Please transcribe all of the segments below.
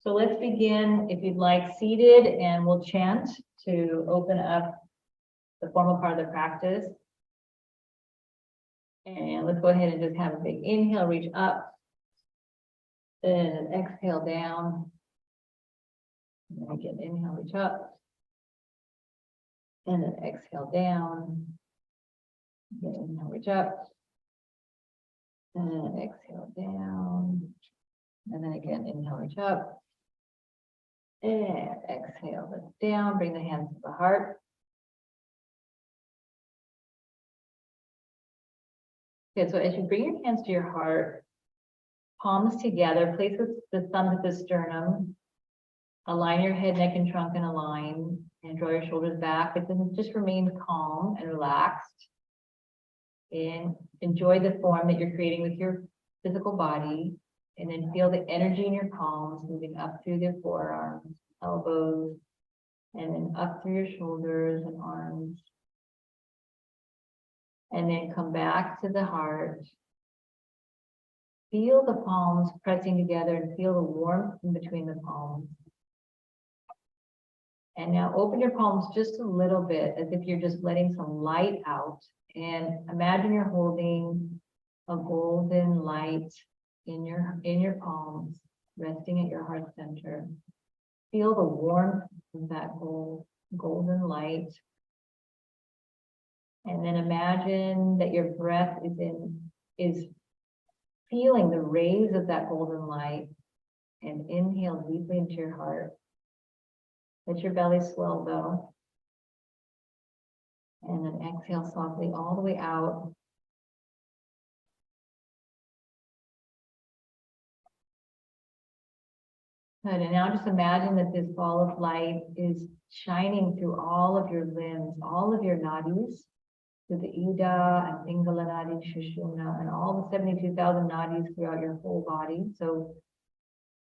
So let's begin, if you'd like, seated, and we'll chant to open up the formal part of the practice. And let's go ahead and just have a big inhale, reach up, and exhale down. And again, inhale, reach up, and then exhale down. Again, inhale, reach up, and then exhale down. And then again, inhale, reach up, and exhale, lift down, bring the hands to the heart. Okay, so as you bring your hands to your heart, palms together, place the thumbs at the sternum, align your head, neck, and trunk in a line, and draw your shoulders back, but then just remain calm and relaxed. And enjoy the form that you're creating with your physical body, and then feel the energy in your palms moving up through the forearms, elbows, and then up through your shoulders and arms. And then come back to the heart. Feel the palms pressing together and feel the warmth in between the palms. And now open your palms just a little bit as if you're just letting some light out. And imagine you're holding a golden light in your palms, resting at your heart center. Feel the warmth of that golden light. And then imagine that your breath is feeling the rays of that golden light, and inhale deeply into your heart. Let your belly swell though. And then exhale softly all the way out. Good. And now just imagine that this ball of light is shining through all of your limbs, all of your nadis, through the Ida and Pingala Nadi, Shushumna, and all the 72,000 nadis throughout your whole body. So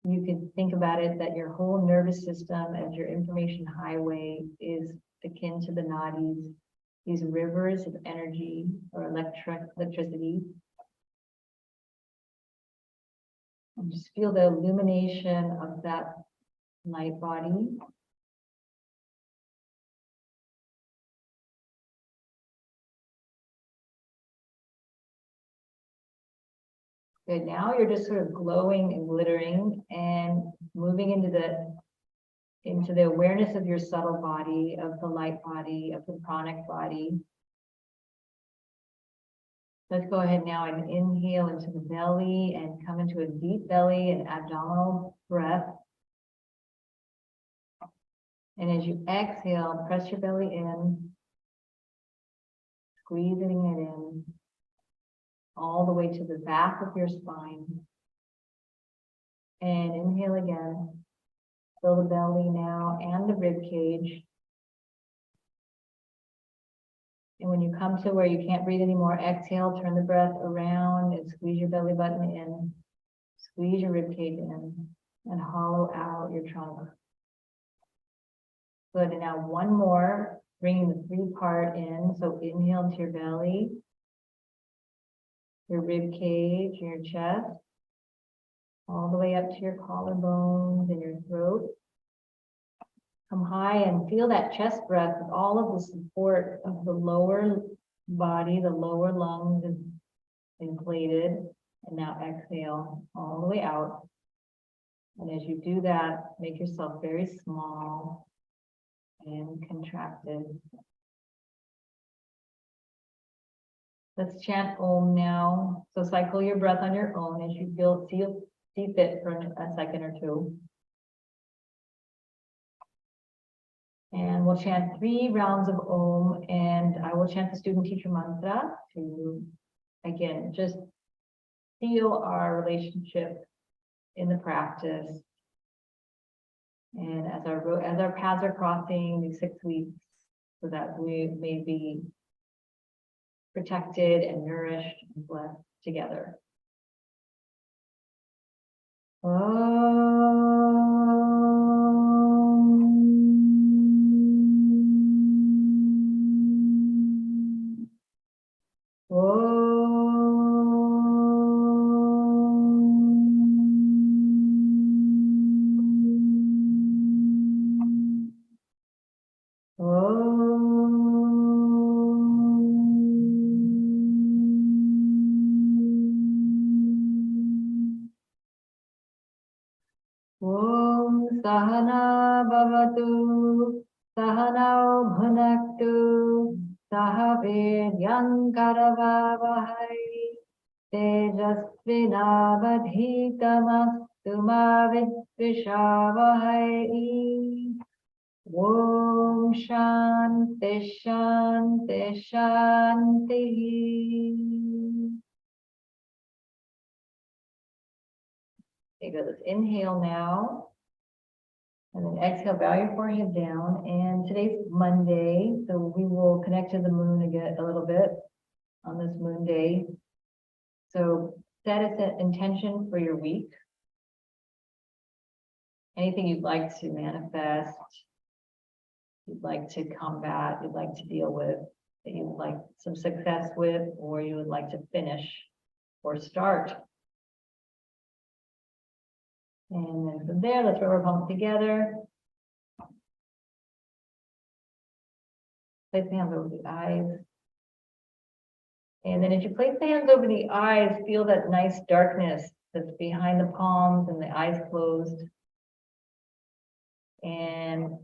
you can think about it that your whole nervous system as your information highway is akin to the nadis, these rivers of energy or electricity. And just feel the illumination of that light body. Good. Now you're just sort of glowing and glittering and moving into the awareness of your subtle body, of the light body, of the pranic body. Let's go ahead now and inhale into the belly and come into a deep belly and abdominal breath. And as you exhale, press your belly in, squeezing it in, all the way to the back of your spine. And inhale again. Fill the belly now and the rib cage. And when you come to where you can't breathe anymore, exhale, turn the breath around and squeeze your belly button in. Squeeze your rib cage in and hollow out your trunk. Good. And now one more, bringing the three part in. So inhale into your belly, your rib cage, your chest, all the way up to your collarbones and your throat. Come high and feel that chest breath with all of the support of the lower body, the lower lungs inflated. And now exhale all the way out. And as you do that, make yourself very small and contracted. Let's chant Om now. So cycle your breath on your own as you see fit for a second or two. And we'll chant 3 rounds of Om, and I will chant the student teacher mantra to, again, just feel our relationship in the practice. And as our paths are crossing these 6 weeks, so that we may be protected and nourished and blessed together. Sahana Bhavatu Sahanao Bhunaktu Sahaviryam Karavavahai Tejasvinavadhitamastu ma vidvishavahai. Om Shanti Shanti Shanti. Okay, good. Let's inhale now. And then exhale, bow your forehead down. And today's Monday, so we will connect to the moon again a little bit on this moon day. So set an intention for your week. Anything you'd like to manifest, you'd like to combat, you'd like to deal with, that you'd like some success with, or you would like to finish or start. And then from there, let's rub our palms together. Place the hands over the eyes. And then as you place the hands over the eyes, feel that nice darkness that's behind the palms and the eyes closed. And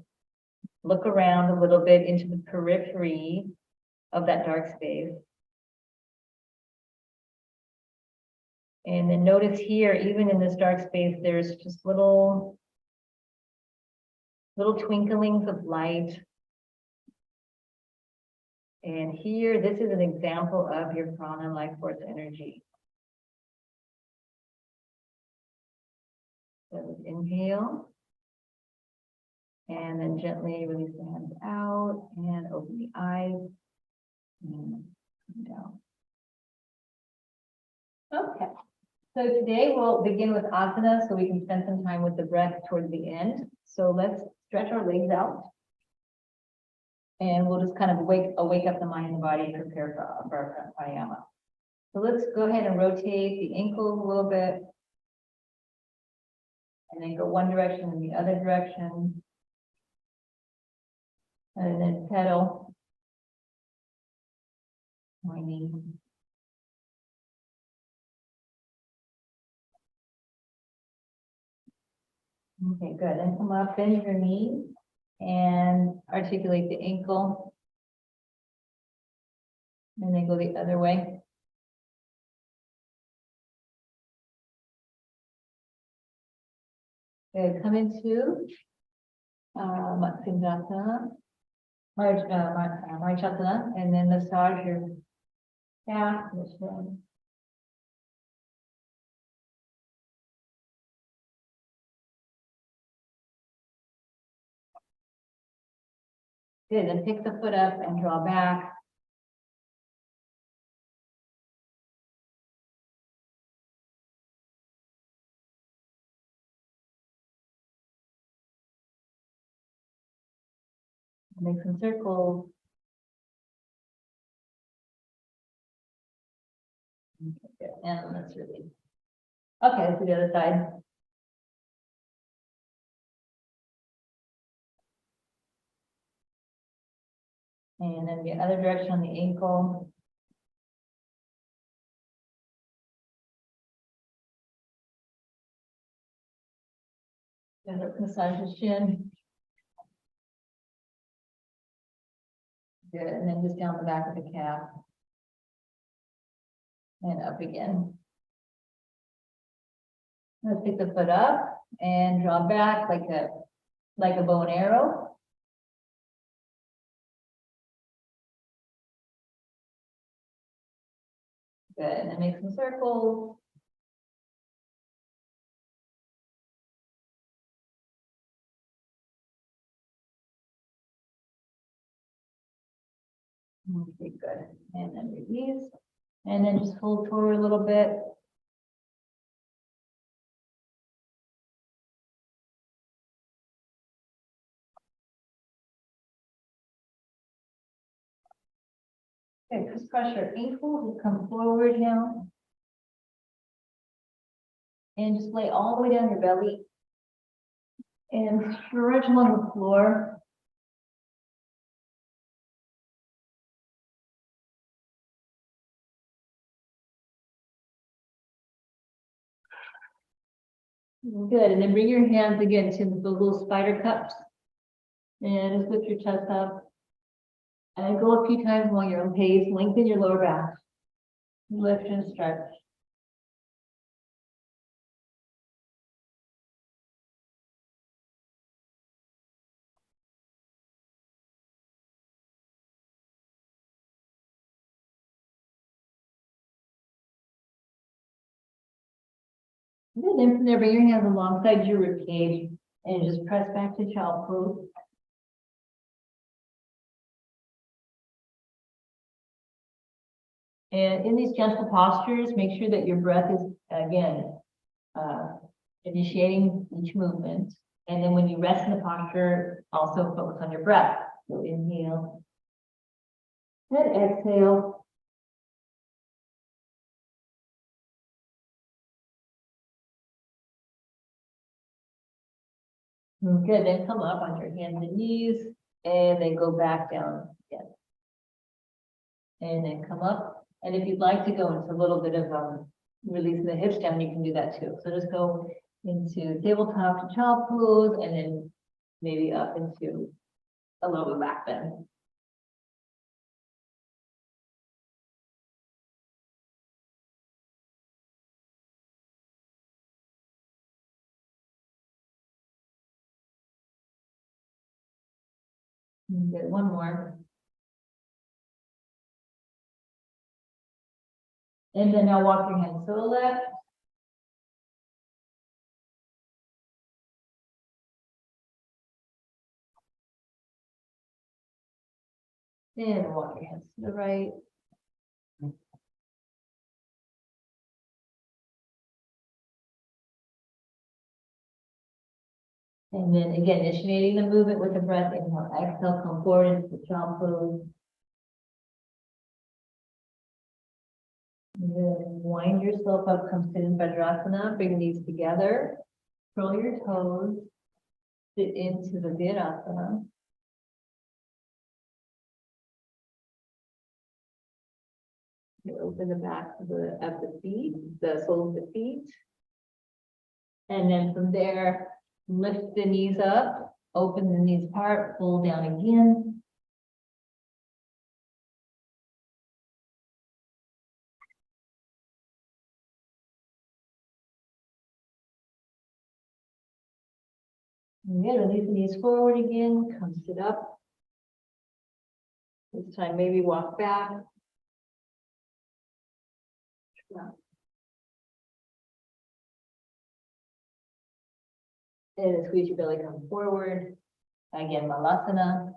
look around a little bit into the periphery of that dark space. And then notice here, even in this dark space, there's just little twinklings of light. And here, this is an example of your prana, life force energy. So inhale. And then gently release the hands out and open the eyes. And come down. Okay. So today we'll begin with asana so we can spend some time with the breath towards the end. So let's stretch our legs out. And we'll just kind of wake up the mind and the body and prepare for our pranayama. So let's go ahead and rotate the ankles a little bit. And then go one direction and the other direction. And then pedal. My knee. Okay, good. Then come up, bend your knee and articulate the ankle. And then go the other way. Good. Come into Matsindasana, Marichyasana, and then massage your calf. Good, then pick the foot up and draw back. Make some circles. Okay, good. And let's release. Okay, let's do the other side. And then the other direction on the ankle. And let's massage the shin. Good, and then just down the back of the calf. And up again. Let's pick the foot up and draw back like a bow and arrow. Good, and then make some circles. Okay, good. And then release. And then just hold forward a little bit. Okay, crisscross your ankle, just come forward now. And just lay all the way down your belly. And stretch along the floor. Good, and then bring your hands again to the little spider cups. And just lift your chest up. And go a few times while you're on pace, lengthen your lower back. Lift and stretch. Good, then from there, bring your hands alongside your rib cage and just press back to child pose. And in these gentle postures, make sure that your breath is, again, initiating each movement. And then when you rest in the posture, also focus on your breath. So inhale and exhale. Good, then come up on your hands and knees, and then go back down again. And then come up. And if you'd like to go into a little bit of releasing the hips down, you can do that too. So just go into tabletop to child pose, and then maybe up into a little bit back bend. Good, one more. And then now walk your hands to the left. And walk your hands to the right. And then again, initiating the movement with the breath. Inhale, exhale, come forward into the child pose. And then wind yourself up, come sit in Vajrasana, bring the knees together, curl your toes, sit into the Virasana. You open the back of the feet, the soles of the feet. And then from there, lift the knees up, open the knees apart, pull down again. And again, release the knees forward again, come sit up. This time, maybe walk back. And then squeeze your belly, come forward. Again, Malasana.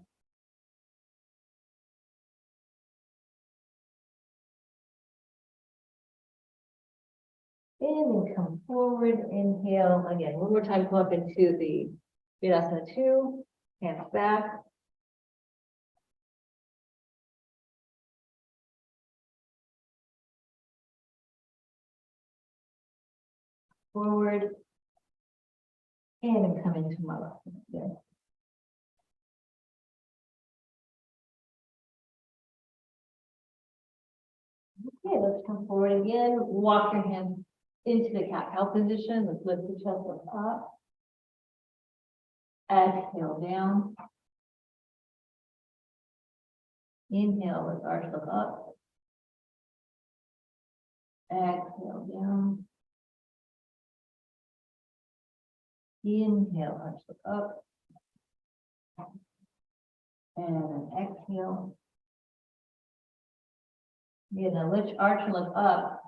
And then come forward, inhale. Again, one more time, come up into the Virasana 2, hands back. Forward. And then come into Malasana again. Okay, let's come forward again. Walk your hands into the cat-cow position. Let's lift the chest up. Exhale down. Inhale, let's arch look up. Exhale down. Inhale, arch look up. And then exhale. Yeah, now lift, arch and look up.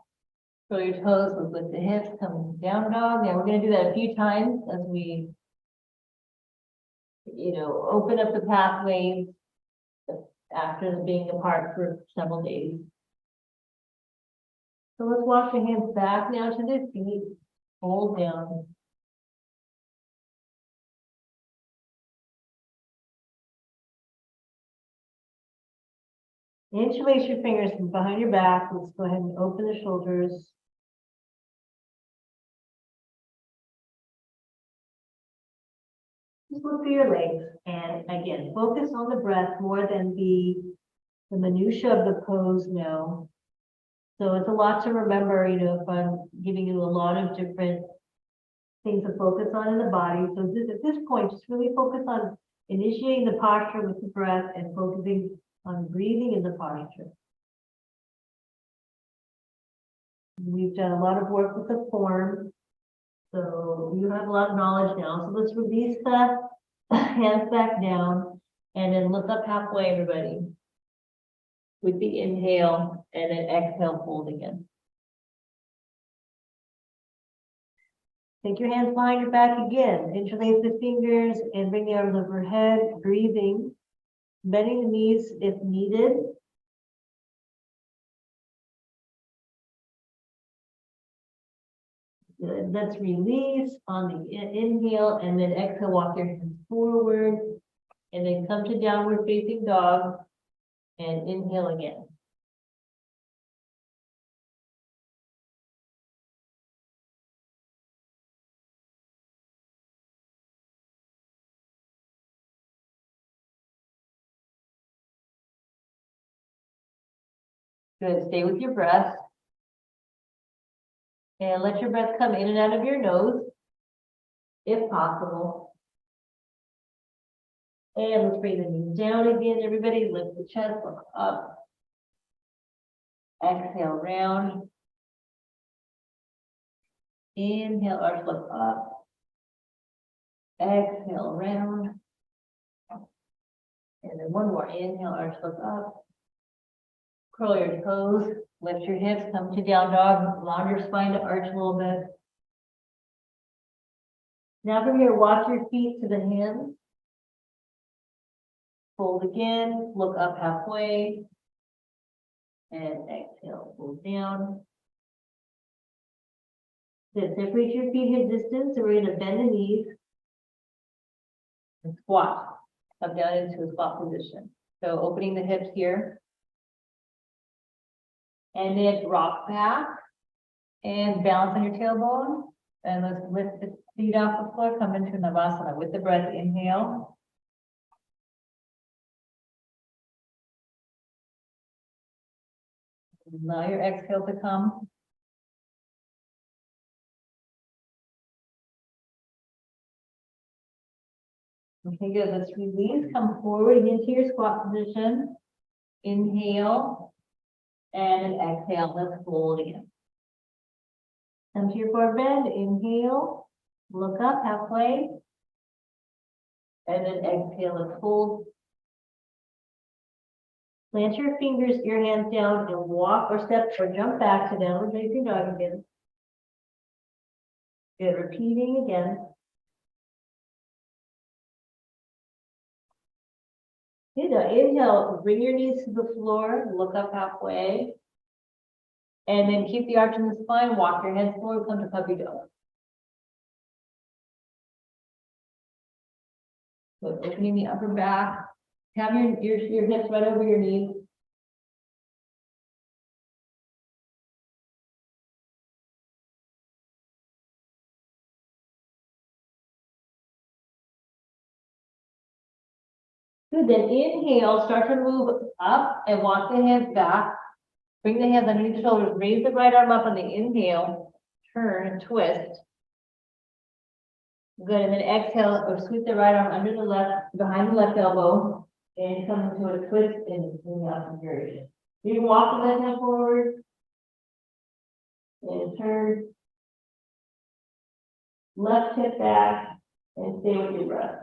Curl your toes, let's lift the hips, come down dog. Yeah, we're going to do that a few times as we, open up the pathways after being apart for several days. So let's walk your hands back now to the feet. Hold down. Interlace your fingers from behind your back. Let's go ahead and open the shoulders. Just look through your legs, and again, focus on the breath more than the minutia of the pose now. So it's a lot to remember, if I'm giving you a lot of different things to focus on in the body. So at this point, just really focus on initiating the posture with the breath and focusing on breathing in the posture. We've done a lot of work with the form, so you have a lot of knowledge now. So let's release the hands back down and then look up halfway, everybody. With the inhale and then exhale, fold again. Take your hands behind your back again. Interlace the fingers and bring the arms overhead, breathing, bending the knees if needed. Good. Let's release on the inhale and then exhale, walk your hands forward and then come to downward facing dog and inhale again. Good. Stay with your breath. And let your breath come in and out of your nose, if possible. And let's bring the knees down again. Everybody lift the chest, look up. Exhale, round. Inhale, arch, look up. Exhale, round. And then one more. Inhale, arch, look up. Curl your toes, lift your hips, come to down dog, allow your spine to arch a little bit. Now from here, walk your feet to the hands. Fold again, look up halfway. And exhale, fold down. Then separate your feet hip distance, so we're going to bend the knees. And squat, come down into a squat position. So opening the hips here. And then rock back and balance on your tailbone. And let's lift the feet off the floor, come into Navasana with the breath. Inhale. Allow your exhale to come. Okay, good. Let's release. Come forward into your squat position. Inhale. And exhale. Let's fold again. Come to your forward bend. Inhale. Look up halfway. And then exhale. Let's fold. Plant your fingers, your hands down, and walk or step or jump back to downward facing dog again. Good. Repeating again. Good. Inhale. Bring your knees to the floor. Look up halfway. And then keep the arch in the spine. Walk your hands forward. Come to puppy dog. So opening the upper back. Have your hips right over your knees. Good. Then inhale. Start to move up and walk the hands back. Bring the hands underneath the shoulders. Raise the right arm up on the inhale. Turn and twist. Good. And then exhale or sweep the right arm under the left, behind the left elbow. And come into a twist and bring out the variation. You can walk the left hand forward. And turn. Left hip back. And stay with your breath.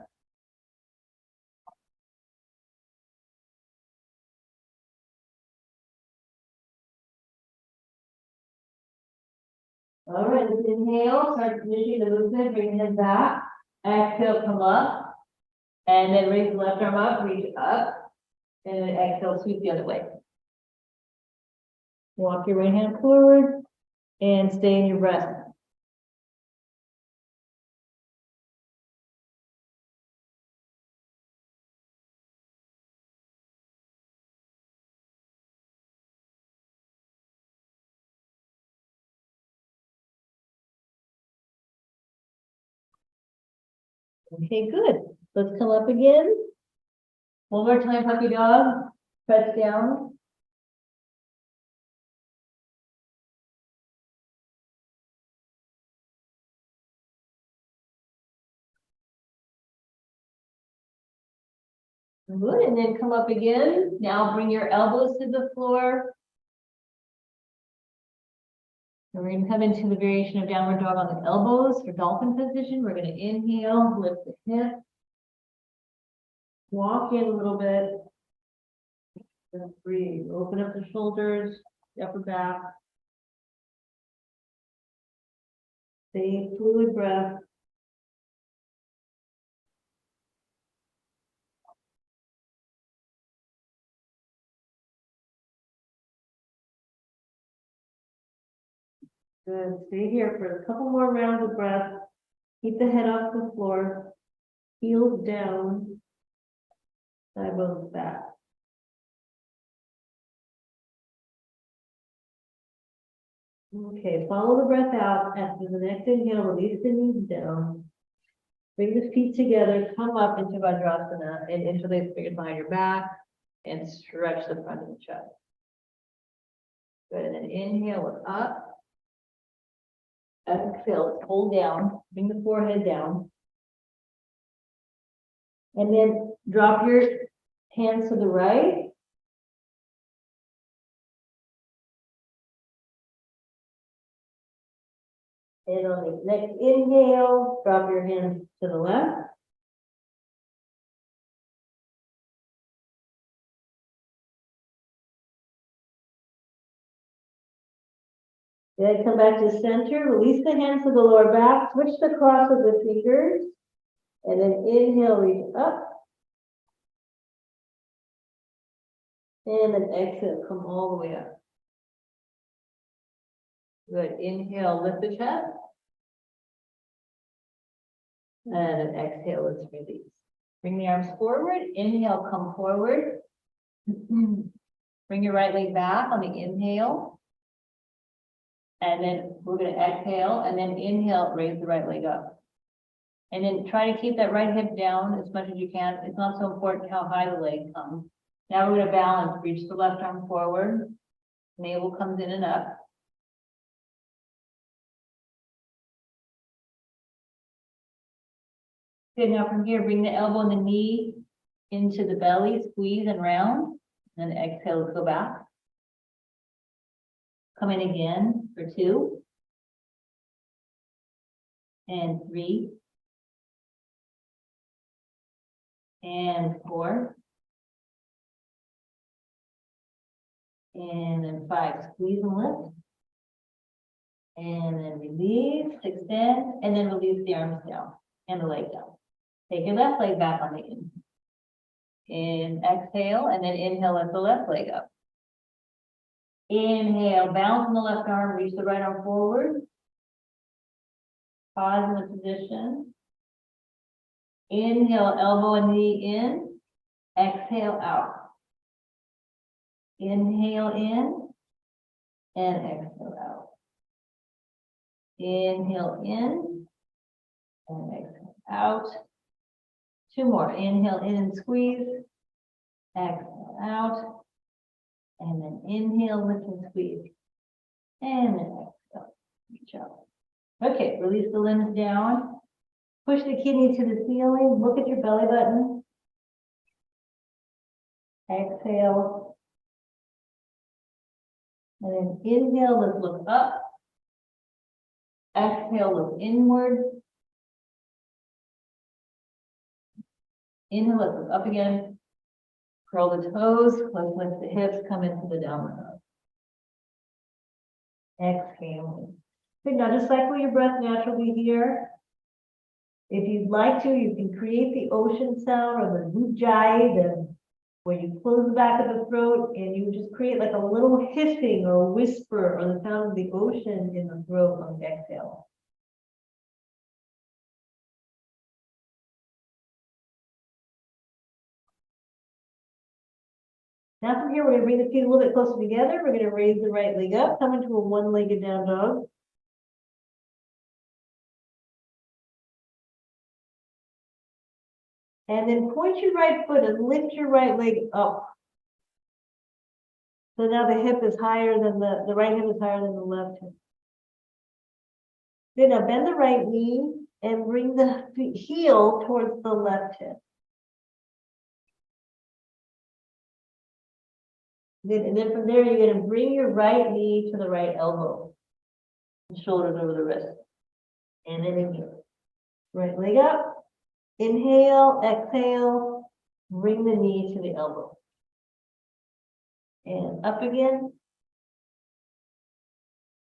All right, let's inhale, start finishing the movement, bring the head back. Exhale, come up. And then raise the left arm up, reach up. And then exhale, sweep the other way. Walk your right hand forward and stay in your breath. Okay, good. Let's come up again. One more time, puppy dog. Press down. Good, and then come up again. Now bring your elbows to the floor. And we're gonna come into the variation of downward dog on the elbows for dolphin position. We're gonna inhale, lift the hip. Walk in a little bit. Just breathe. Open up the shoulders, the upper back. Stay fluid breath. Good. Stay here for a couple more rounds of breath. Keep the head off the floor. Heels down. Thigh bones back. Okay, follow the breath out. After the next inhale, release the knees down. Bring the feet together, come up into Vajrasana and interlace the fingers behind your back and stretch the front of the chest. Good, and then inhale, look up. Exhale, let's hold down, bring the forehead down. And then drop your hands to the right. And on the next inhale, drop your hands to the left. Then come back to center, release the hands to the lower back, switch the cross of the fingers, and then inhale, reach up. And then exhale, come all the way up. Good, inhale, lift the chest. And then exhale, let's release. Bring the arms forward, inhale, come forward. Bring your right leg back on the inhale. And then we're going to exhale and then inhale, raise the right leg up. And then try to keep that right hip down as much as you can. It's not so important how high the leg comes. Now we're going to balance, reach the left arm forward. Navel comes in and up. Good, now from here, bring the elbow and the knee into the belly, squeeze and round. And then exhale, let's go back. Come in again for 2. And 3. And 4. And then 5, squeeze and lift. And then release, extend, and then release the arms down and the leg down. Take your left leg back on the in. And exhale, and then inhale, lift the left leg up. Inhale, balance in the left arm, reach the right arm forward. Pause in the position. Inhale, elbow and knee in. Exhale, out. Inhale in. And exhale out. Inhale in. And exhale out. 2 more. Inhale in and squeeze. Exhale out. And then inhale, lift and squeeze. And then exhale. Reach out. Okay, release the limbs down. Push the kidney to the ceiling. Look at your belly button. Exhale. And then inhale, let's look up. Exhale, look inward. Inhale, let's look up again. Curl the toes, let's lift the hips, come into the downward dog. Exhale. Good, now just cycle your breath naturally here. If you'd like to, you can create the ocean sound or the ujjayi, where you close the back of the throat and you just create like a little hissing or whisper or the sound of the ocean in the throat on the exhale. Now from here, we're going to bring the feet a little bit closer together. We're going to raise the right leg up, come into a one-legged down dog. And then point your right foot and lift your right leg up. So now the hip is higher than the right hip is higher than the left hip. Then now bend the right knee and bring the heel towards the left hip. Good, and then from there, you're gonna bring your right knee to the right elbow. Shoulders over the wrist. And then inhale. Right leg up. Inhale, exhale, bring the knee to the elbow. And up again.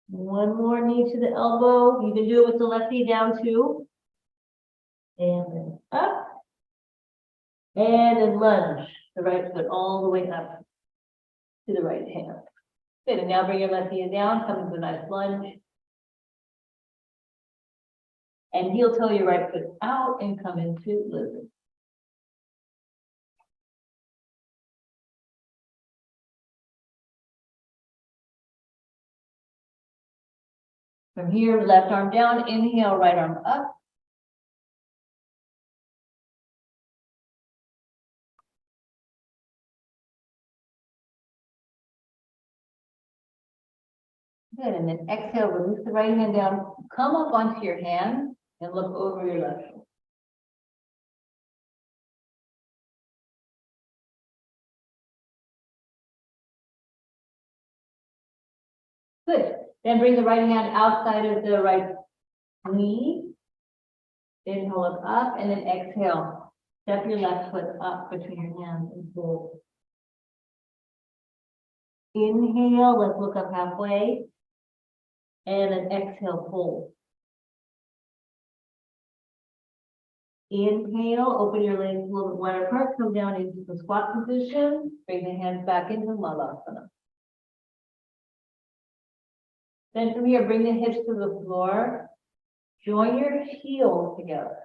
One more knee to the elbow. You can do it with the left knee down too. And then up. And then lunge the right foot all the way up to the right hand. Good, and now bring your left knee down, come into a nice lunge. And heel toe your right foot out and come into lizard. From here, left arm down, inhale, right arm up. Good, and then exhale, release the right hand down, come up onto your hand and look over your left shoulder. Good, then bring the right hand outside of the right knee. Inhale, look up, and then exhale. Step your left foot up between your hands and fold. Inhale, let's look up halfway. And then exhale, fold. Inhale, open your legs a little bit wider apart, come down into the squat position. Bring the hands back into YogaAsana. Then from here, bring the hips to the floor. Join your heels together.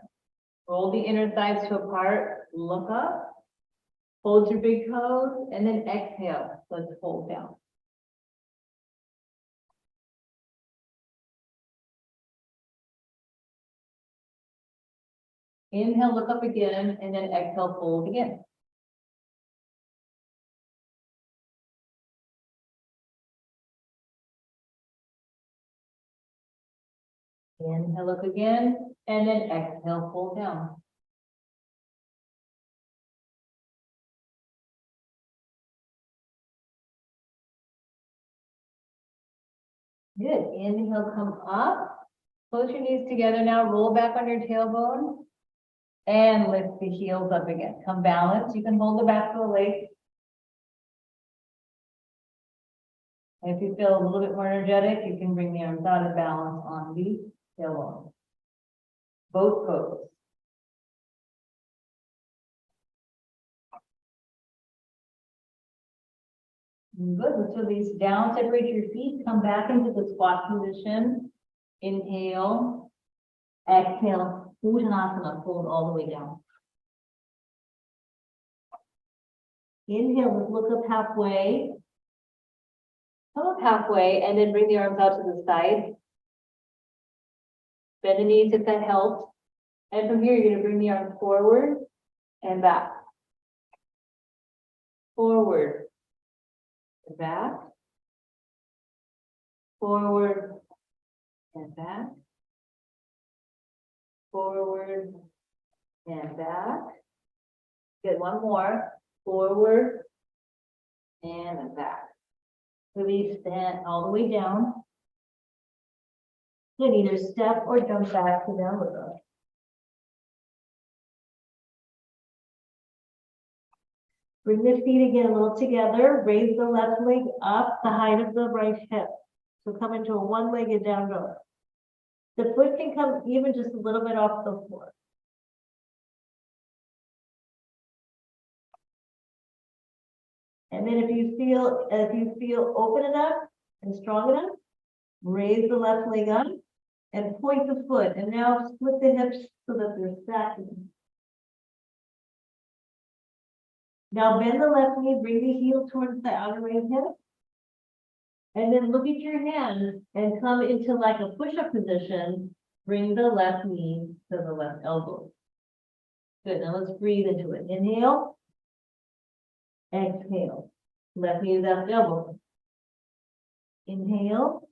Roll the inner thighs to apart, look up. Hold your big toes, and then exhale. Let's fold down. Inhale, look up again, and then exhale, fold again. Inhale, look again, and then exhale, fold down. Good. Inhale, come up. Close your knees together now. Roll back on your tailbone. And lift the heels up again. Come balance. You can hold the back of the leg. And if you feel a little bit more energetic, you can bring the arms out of balance on the tailbone. Both poses. Good. Let's release down. Separate your feet. Come back into the squat position. Inhale. Exhale. Udana, fold all the way down. Inhale, let's look up halfway. Come up halfway and then bring the arms out to the side. Bend the knees if that helps. And from here, you're going to bring the arms forward and back. Forward. Back. Forward and back. Forward and back. Good, one more. Forward and back. Release that all the way down. You can either step or jump back to downward dog. Bring the feet again a little together. Raise the left leg up the height of the right hip. So come into a one-legged down dog. The foot can come even just a little bit off the floor. And then if you feel open enough and strong enough, raise the left leg up and point the foot. And now split the hips so that they're stacking. Now bend the left knee, bring the heel towards the outer right hip. And then look at your hands and come into like a push-up position. Bring the left knee to the left elbow. Good, now let's breathe into it. Inhale. Exhale. Left knee to left elbow. Inhale.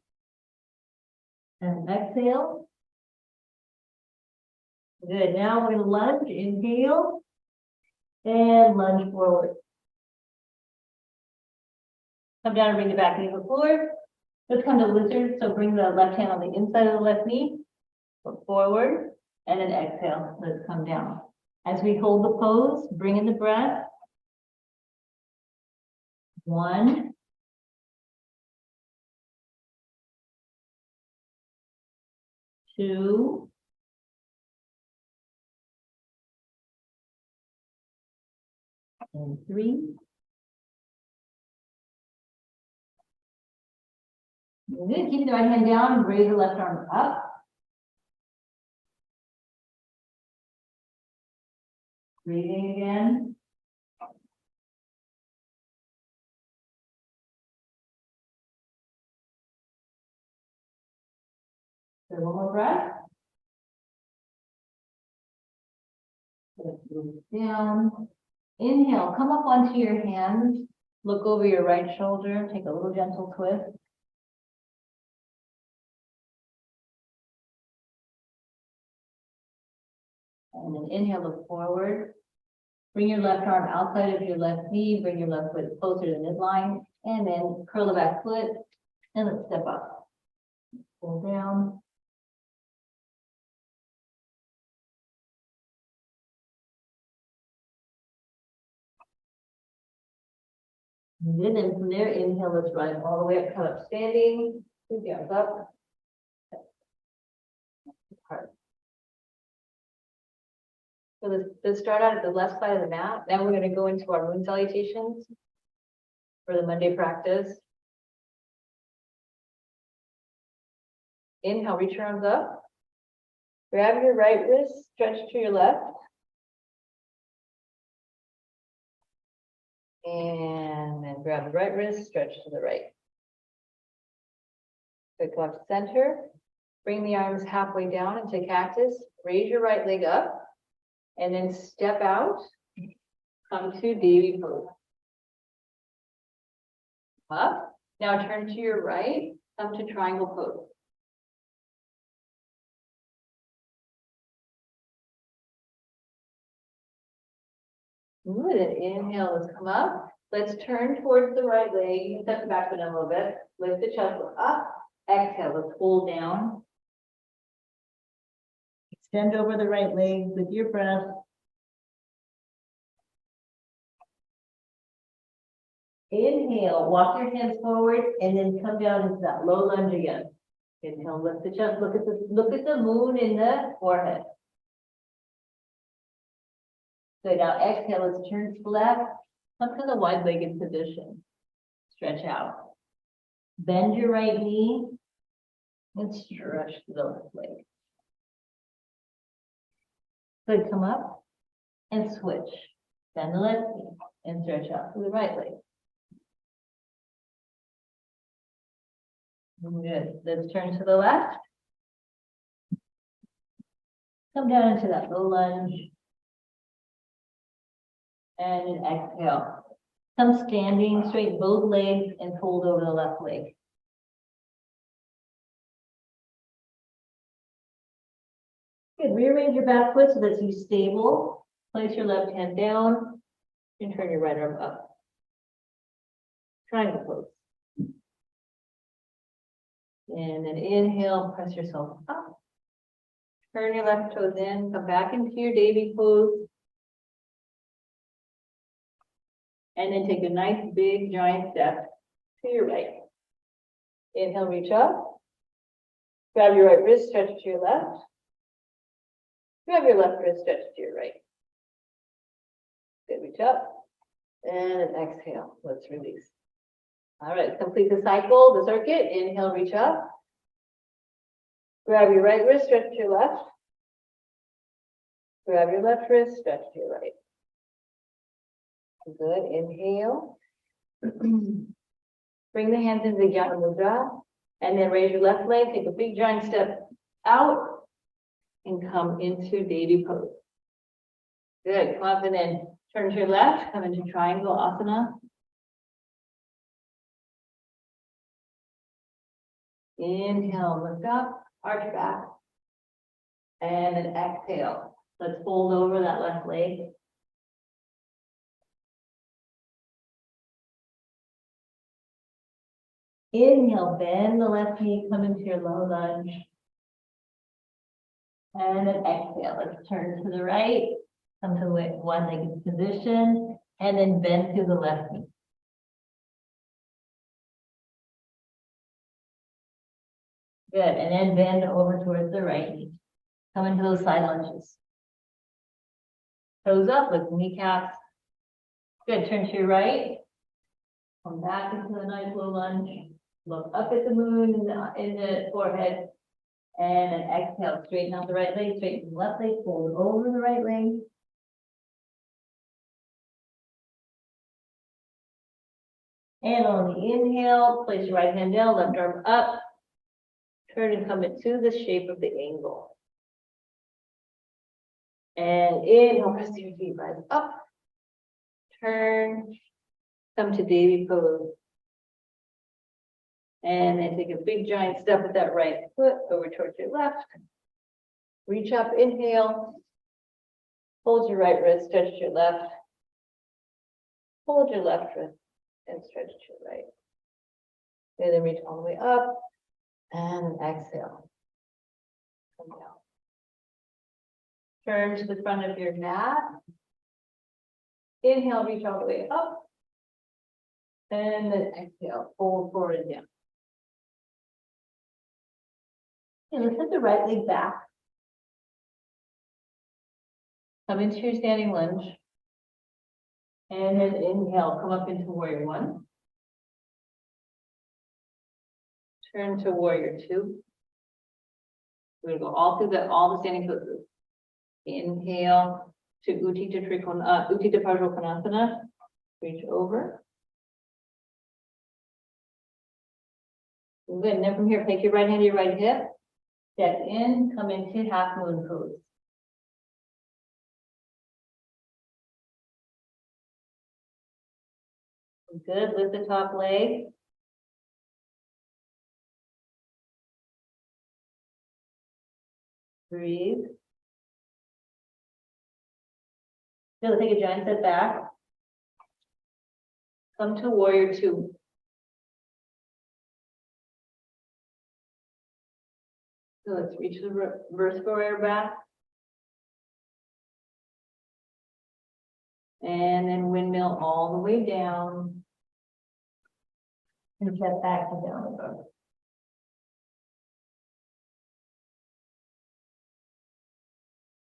And exhale. Good, now we're going to lunge. Inhale. And lunge forward. Come down and bring the back knee to the floor. Let's come to lizard. So bring the left hand on the inside of the left knee. Look forward and then exhale. Let's come down. As we hold the pose, bring in the breath. 1, 2, and 3. Good. Keep the right hand down. Raise the left arm up. Breathing again. So one more breath. Let's move down. Inhale, come up onto your hands. Look over your right shoulder. Take a little gentle twist. And then inhale, look forward. Bring your left arm outside of your left knee. Bring your left foot closer to the midline. And then curl the back foot. And let's step up. Pull down. Good. And from there, inhale, let's rise all the way up, come up standing. Two arms up. So let's start out at the left side of the mat. Now we're going to go into our moon salutations for the Monday practice. Inhale, reach your arms up. Grab your right wrist, stretch to your left. And then grab the right wrist, stretch to the right. So go up to center. Bring the arms halfway down into cactus. Raise your right leg up. And then step out. Come to baby pose. Up. Now turn to your right. Come to triangle pose. Good. Inhale, let's come up. Let's turn towards the right leg. You can step the back foot in a little bit. Lift the chest up. Exhale, let's pull down. Extend over the right leg with your breath. Inhale, walk your hands forward and then come down into that low lunge again. Inhale, lift the chest. Look at the moon in the forehead. So now exhale, let's turn to the left. Come to the wide-legged position. Stretch out. Bend your right knee and stretch to the left leg. Good, come up and switch. Bend the left knee and stretch out to the right leg. Good. Let's turn to the left. Come down into that low lunge. And then exhale. Come standing, straighten both legs and fold over the left leg. Good. Rearrange your back foot so that you're stable. Place your left hand down and turn your right arm up. Triangle pose. And then inhale, press yourself up. Turn your left toes in, come back into your baby pose. And then take a nice big giant step to your right. Inhale, reach up. Grab your right wrist, stretch to your left. Grab your left wrist, stretch to your right. Good, reach up. And then exhale, let's release. All right, complete the cycle, the circuit. Inhale, reach up. Grab your right wrist, stretch to your left. Grab your left wrist, stretch to your right. Good, inhale. Bring the hands into Vyana mudra. And then raise your left leg, take a big giant step out. And come into baby pose. Good, come up and then turn to your left, come into triangle asana. Inhale, lift up, arch back. And then exhale. Let's fold over that left leg. Inhale, bend the left knee, come into your low lunge. And then exhale, let's turn to the right, come to one-legged position, and then bend through the left knee. Good, and then bend over towards the right knee. Come into those side lunges. Toes up, lift kneecaps. Good, turn to your right. Come back into the nice low lunge. Look up at the moon in the forehead. And then exhale, straighten out the right leg, straighten the left leg, fold over the right leg. And on the inhale, place your right hand down, left arm up. Turn and come into the shape of the angle. And inhale, press your feet, rise up. Turn, come to baby pose. And then take a big giant step with that right foot over towards your left. Reach up, inhale. Hold your right wrist, stretch your left. Hold your left wrist and stretch your right. And then reach all the way up and exhale. Come down. Turn to the front of your mat. Inhale, reach all the way up. And then exhale, fold forward and down. And let's hit the right leg back. Come into your standing lunge. And then inhale, come up into warrior one. Turn to warrior two. We're gonna go all through all the standing poses. Inhale to Utthita Konasana. Reach over. Good. And then from here, take your right hand to your right hip. Step in, come into half moon pose. Good. Lift the top leg. Breathe. Good. Take a giant step back. Come to warrior two. So let's reach the reverse warrior back. And then windmill all the way down. And step back to downward dog.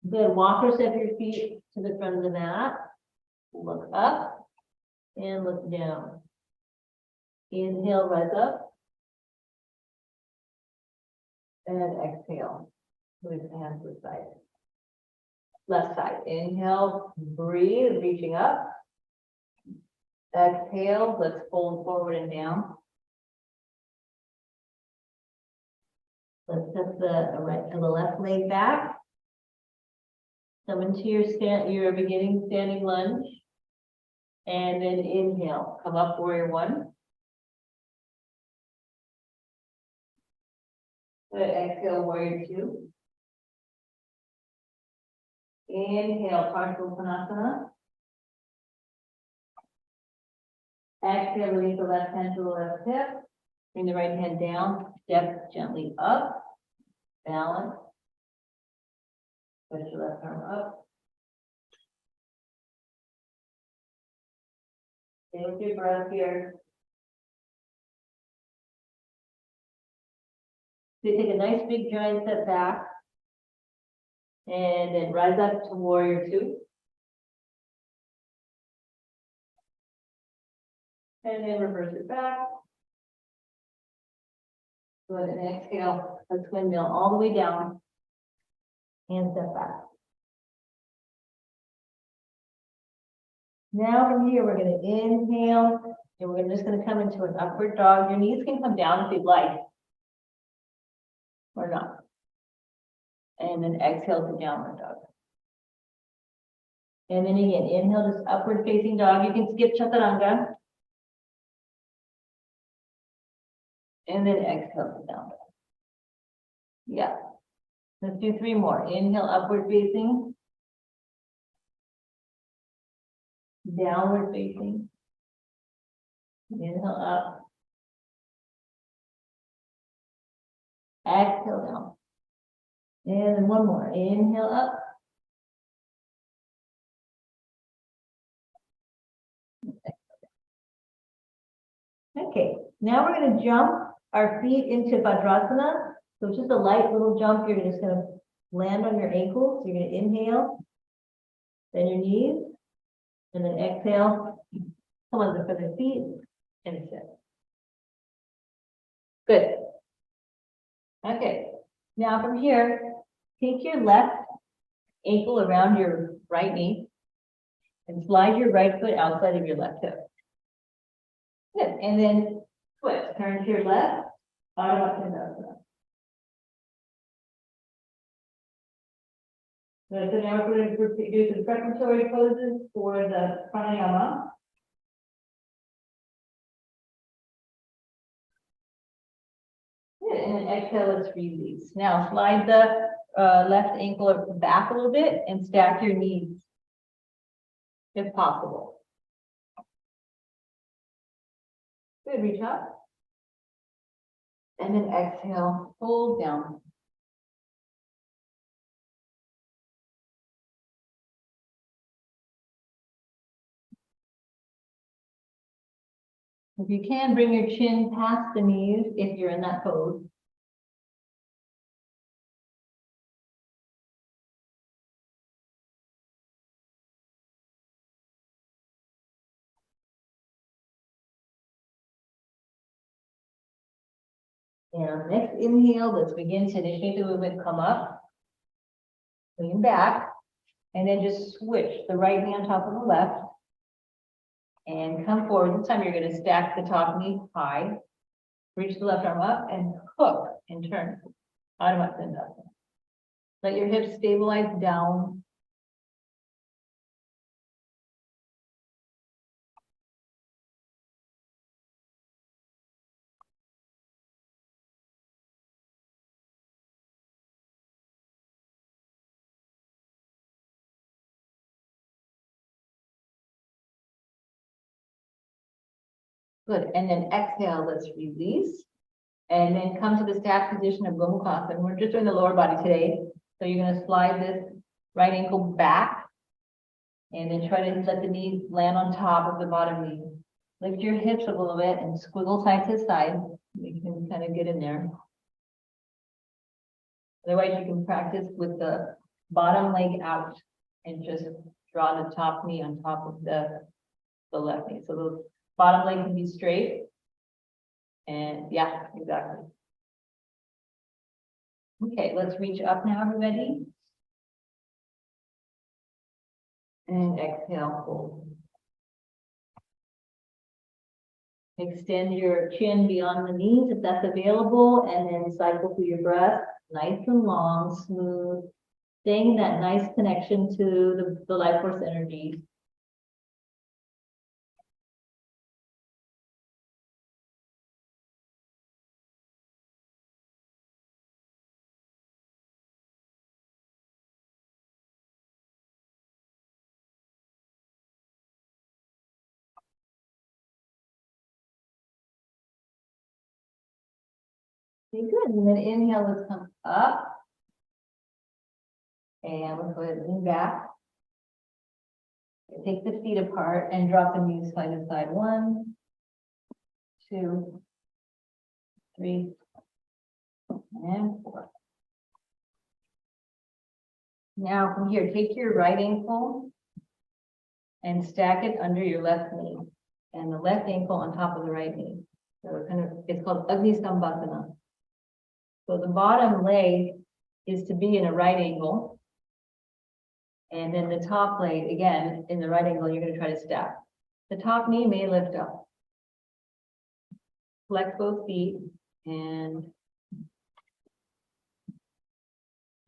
Good. Walk or step your feet to the front of the mat. Look up and look down. Inhale, rise up. And exhale. Move the hands to the side. Left side. Inhale, breathe, reaching up. Exhale, let's fold forward and down. Let's step the left leg back. Come into your beginning standing lunge. And then inhale, come up warrior one. Good. Exhale, warrior two. Inhale, partial Konasana. Exhale, release the left hand to the left hip. Bring the right hand down, step gently up, balance. Push your left arm up. Stay with your breath here. So you take a nice big giant step back. And then rise up to warrior two. And then reverse it back. Good, and exhale, let's windmill all the way down. And step back. Now from here, we're gonna inhale, and we're just gonna come into an upward dog. Your knees can come down if you'd like. Or not. And then exhale to downward dog. And then again, inhale, just upward facing dog. You can skip chaturanga. And then exhale to down dog. Yeah. Let's do three more. Inhale, upward facing. Downward facing. Inhale up. Exhale down. And then one more. Inhale up. Okay, now we're going to jump our feet into Vajrasana. So it's just a light little jump. You're just going to land on your ankles. You're going to inhale, then your knees, and then exhale. Come on for the feet and sit. Good. Okay, now from here, take your left ankle around your right knee and slide your right foot outside of your left hip. Good, and then switch, turn to your left, udana. So now we're going to do some preparatory poses for the pranayama. Good, and then exhale, let's release. Now slide the left ankle back a little bit and stack your knees, if possible. Good, reach up. And then exhale, fold down. If you can, bring your chin past the knees if you're in that pose. And next inhale, let's begin to initiate the movement. Come up, lean back, and then just switch the right knee on top of the left. And come forward. This time you're going to stack the top knee high. Reach the left arm up and hook and turn. Udana. Let your hips stabilize down. Good. And then exhale, let's release. And then come to the stack position of Gomukhasana. We're just doing the lower body today. So you're going to slide this right ankle back. And then try to let the knees land on top of the bottom knee. Lift your hips a little bit and squiggle side to side. You can kind of get in there. Otherwise, you can practice with the bottom leg out and just draw the top knee on top of the left knee. So the bottom leg can be straight. And yeah, exactly. Okay, let's reach up now, everybody. And exhale, fold. Extend your chin beyond the knees if that's available, and then cycle through your breath, nice and long, smooth, staying in that nice connection to the life force energy. Okay, good. And then inhale, let's come up. And let's go ahead and lean back. Take the feet apart and drop the knees side to side. 1, 2, 3, and 4. Now from here, take your right ankle and stack it under your left knee, and the left ankle on top of the right knee. So it's called Agnisambhasana. So the bottom leg is to be in a right angle. And then the top leg, again, in the right angle, you're going to try to stack. The top knee may lift up. Flex both feet and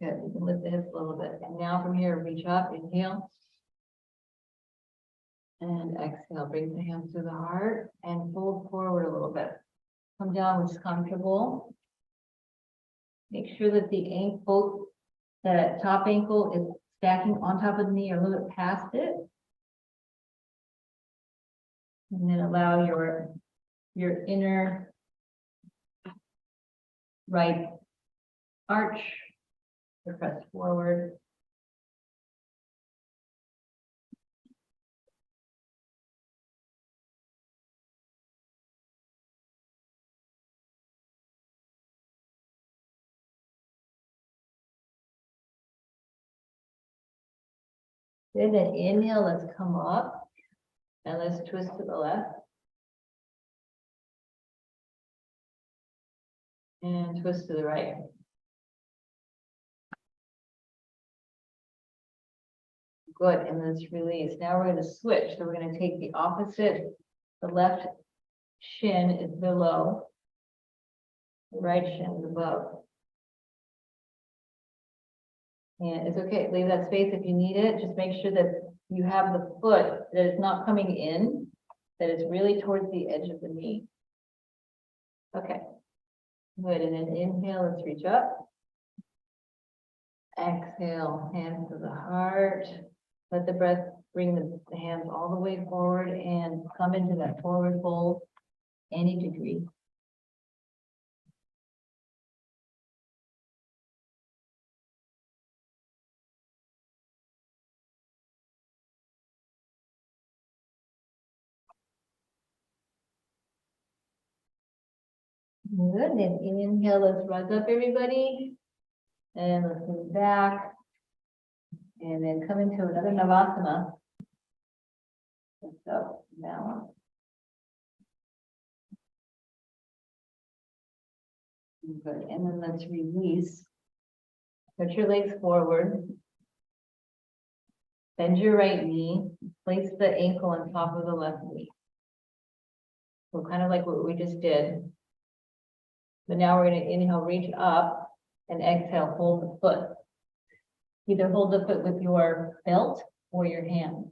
good. You can lift the hips a little bit. And now from here, reach up, inhale. And exhale, bring the hands to the heart and fold forward a little bit. Come down, which is comfortable. Make sure that the top ankle is stacking on top of the knee or a little bit past it. And then allow your inner right arch, or press forward. Then inhale, let's come up and let's twist to the left. And twist to the right. Good, and let's release. Now we're going to switch. So we're going to take the opposite. The left shin is below. The right shin is above. And it's okay, leave that space if you need it. Just make sure that you have the foot that is not coming in, that it's really towards the edge of the knee. Okay, good, and then inhale, let's reach up. Exhale, hands to the heart. Let the breath bring the hands all the way forward and come into that forward fold any degree. Good, then inhale, let's rise up everybody. And let's move back. And then come into another Navasana. So balance. Good, and then let's release. Put your legs forward. Bend your right knee. Place the ankle on top of the left knee. So kind of like what we just did. But now we're going to inhale, reach up, and exhale, hold the foot. Either hold the foot with your belt or your hand.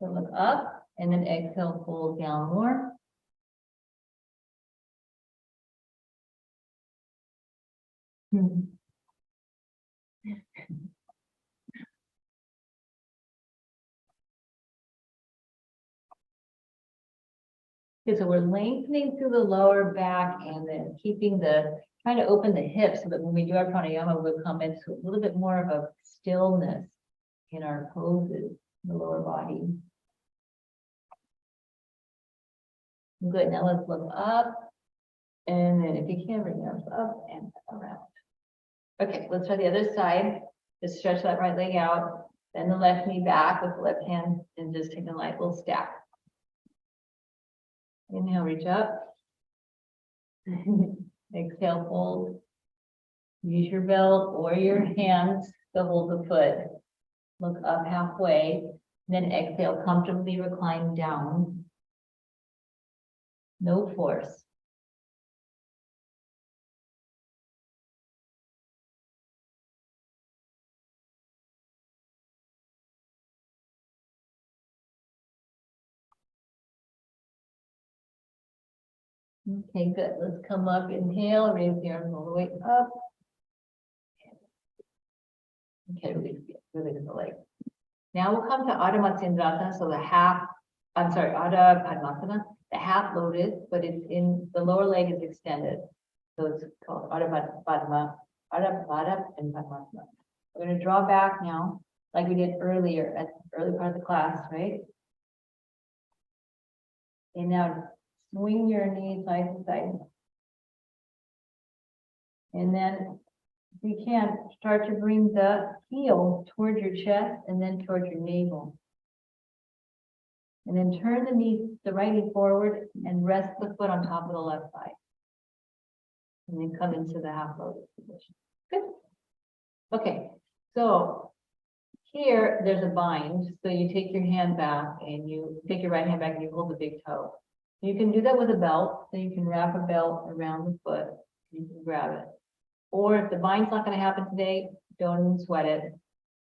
So look up, and then exhale, fold down more. Okay, so we're lengthening through the lower back and then trying to open the hips so that when we do our pranayama, we'll come into a little bit more of a stillness in our poses, in the lower body. Good, now let's look up. And then if you can, bring your arms up and around. Okay, let's try the other side. Just stretch that right leg out. Bend the left knee back with the left hand and just take a light little stack. Inhale, reach up. Exhale, fold. Use your belt or your hands to hold the foot. Look up halfway. Then exhale, comfortably recline down. No force. Okay, good. Let's come up, inhale, raise the arms all the way up. Okay, release the leg. Now we'll come to Ardha Matsyendrasana, so Ardha Padmasana, the half loaded, but it's in, the lower leg is extended. So it's called Ardha Padma, Ardha Vata and Padmasana. We're going to draw back now, like we did earlier at the early part of the class, right? And now swing your knees side to side. And then, if you can, start to bring the heel towards your chest and then towards your navel. And then turn the right knee forward and rest the foot on top of the left thigh. And then come into the half loaded position. Good. Okay, so here there's a bind. So you take your hand back and you take your right hand back and you hold the big toe. You can do that with a belt. So you can wrap a belt around the foot. You can grab it. Or if the bind's not going to happen today, don't even sweat it.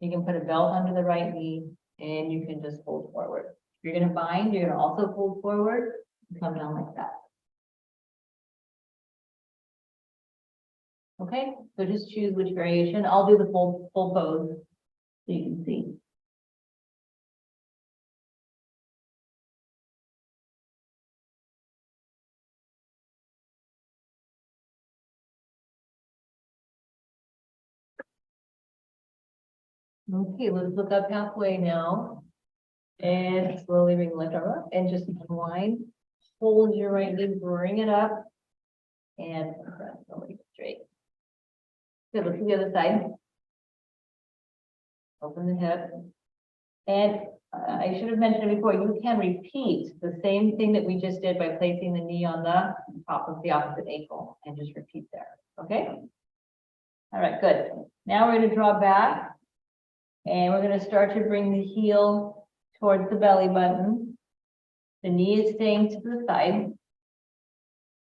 You can put a belt under the right knee and you can just fold forward. If you're going to bind, you're going to also fold forward and come down like that. Okay, so just choose which variation. I'll do the full pose so you can see. Okay, let's look up halfway now. And slowly bring the left arm up and just unwind. Hold your right leg, bring it up. And press the leg straight. Good, look to the other side. Open the hip. And I should have mentioned it before, you can repeat the same thing that we just did by placing the knee on the top of the opposite ankle and just repeat there, okay? All right, good. Now we're gonna draw back and we're gonna start to bring the heel towards the belly button. The knee is staying to the side.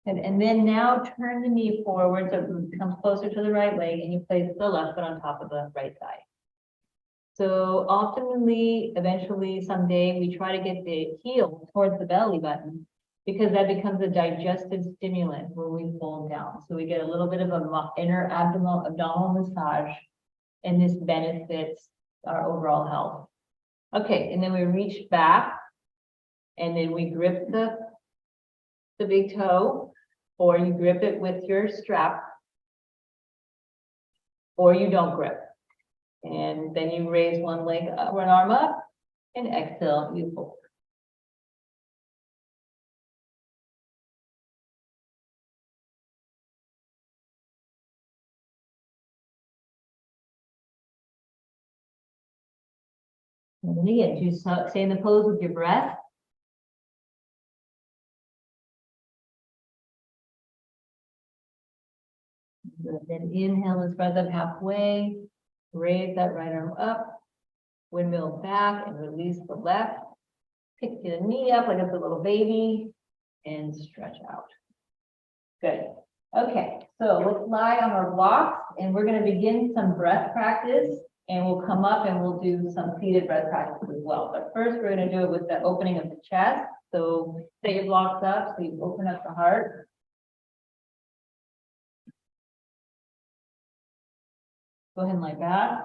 And then now turn the knee forward so it comes closer to the right leg and you place the left foot on top of the right thigh. So ultimately, eventually, someday, we try to get the heel towards the belly button because that becomes a digestive stimulant when we fold down. So we get a little bit of a inner abdominal massage, and this benefits our overall health. Okay, and then we reach back, and then we grip the big toe, or you grip it with your strap, or you don't grip. And then you raise one leg up, one arm up, and exhale, you fold. And then again, you stay in the pose with your breath. Then inhale and spread them halfway. Raise that right arm up. Windmill back and release the left. Pick the knee up like it's a little baby and stretch out. Good. Okay, so let's lie on our blocks and we're going to begin some breath practice and we'll come up and we'll do some seated breath practice as well. But first we're going to do it with the opening of the chest. So set your blocks up so you open up the heart. Go ahead and lie back.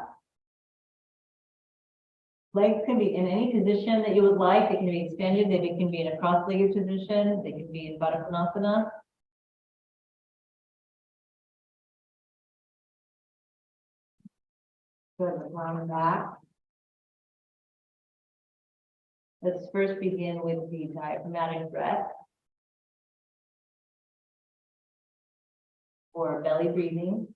Legs can be in any position that you would like. They can be extended. They can be in a cross-legged position. They can be in Vata. Good, arm back. Let's first begin with the diaphragmatic breath or belly breathing.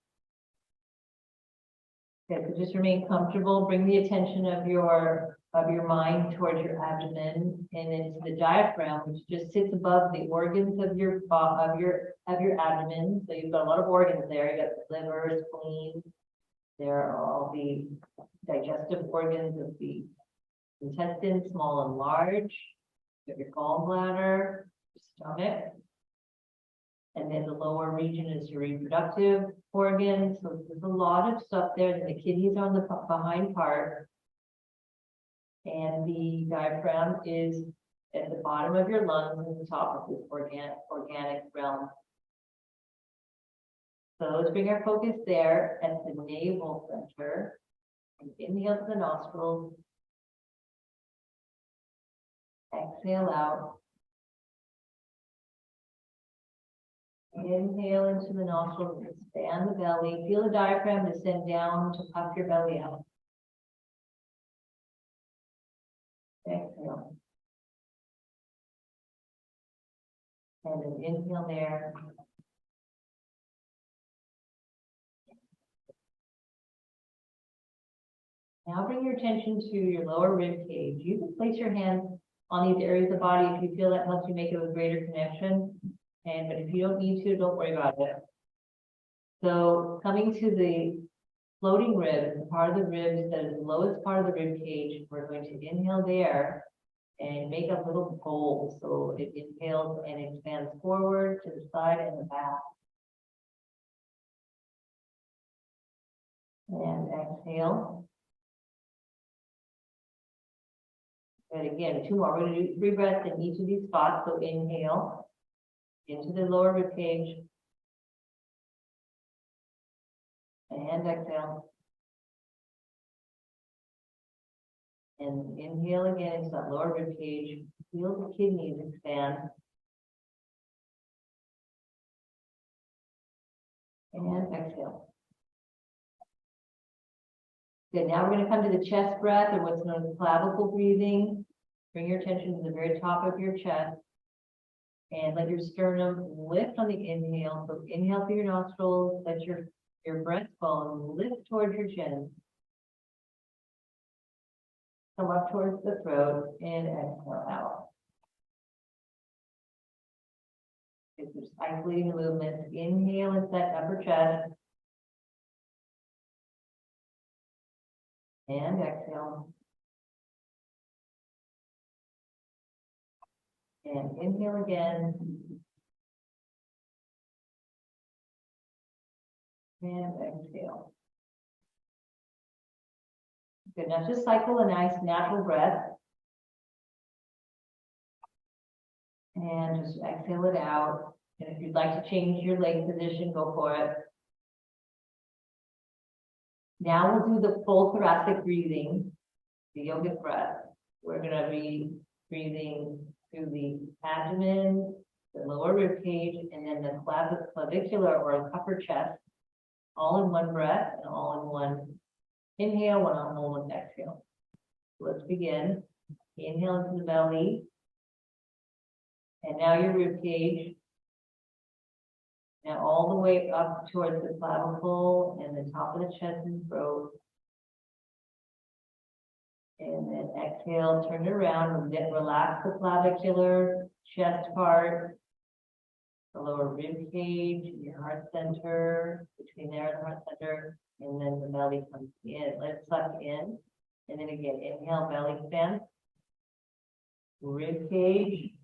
Okay, so just remain comfortable. Bring the attention of your mind towards your abdomen and into the diaphragm, which just sits above the organs of your abdomen. So you've got a lot of organs there. You got the liver, spleen. There are all the digestive organs of the intestine, small and large. You have your gallbladder, your stomach. And then the lower region is your reproductive organs. So there's a lot of stuff there. And the kidneys are on the behind part. And the diaphragm is at the bottom of your lungs and the top of this organic realm. So let's bring our focus there at the navel center. And inhale to the nostrils. Exhale out. Inhale into the nostrils, expand the belly. Feel the diaphragm descend down to puff your belly out. Exhale. And then inhale there. Now bring your attention to your lower rib cage. You can place your hands on these areas of the body if you feel that helps you make it a greater connection. But if you don't need to, don't worry about it. So coming to the floating ribs, the part of the ribs that is the lowest part of the rib cage, we're going to inhale there and make a little bowl. So it inhales and expands forward to the side and the back. And exhale. And again, two more. We're going to do 3 breaths in each of these spots. So inhale into the lower rib cage. And exhale. And inhale again into that lower rib cage. Feel the kidneys expand. And exhale. Good, now we're gonna come to the chest breath, or what's known as clavicle breathing. Bring your attention to the very top of your chest. And let your sternum lift on the inhale. So inhale through your nostrils, let your breastbone lift towards your chin. Come up towards the throat and exhale out. It's just isolating the movement. Inhale into that upper chest. And exhale. And inhale again. And exhale. Good, now just cycle a nice natural breath. And just exhale it out. And if you'd like to change your leg position, go for it. Now we'll do the full thoracic breathing, the yogic breath. We're going to be breathing through the abdomen, the lower rib cage, and then the clavicular or upper chest, all in one breath and all in one inhale, one on hold, one exhale. Let's begin. Inhale into the belly. And now your rib cage. Now all the way up towards the clavicle and the top of the chest and throat. And then exhale, turn it around, and then relax the clavicular, chest part, the lower rib cage, your heart center, between there and the heart center, and then the belly comes in. Let it suck in. And then again, inhale, belly expands, rib cage,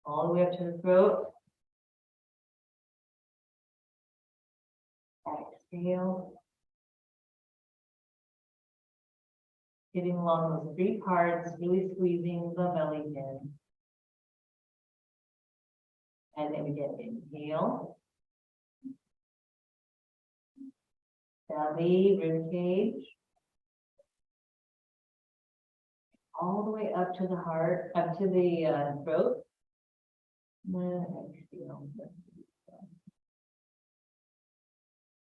all the way up to the throat. Exhale. Getting along those three parts, really squeezing the belly in. And then again, inhale. Belly, rib cage. All the way up to the heart, up to the throat. And then exhale.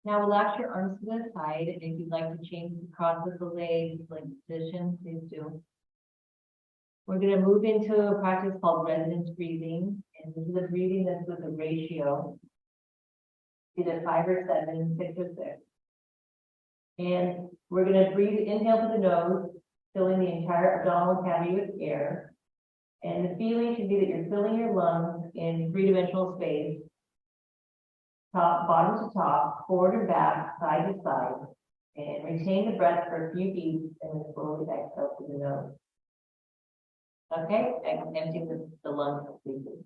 Now relax your arms to the side, and if you'd like to change the cross of the legs, like position, please do. We're going to move into a practice called resonance breathing, and this is a breathing that's with a ratio, either 5 or 7, 6 or 6. And we're going to breathe, inhale to the nose, filling the entire abdominal cavity with air. And the feeling should be that you're filling your lungs in three-dimensional space. Top, bottom to top, forward and back, side to side, and retain the breath for a few beats and then slowly exhale through the nose. Okay, and emptying the lungs completely.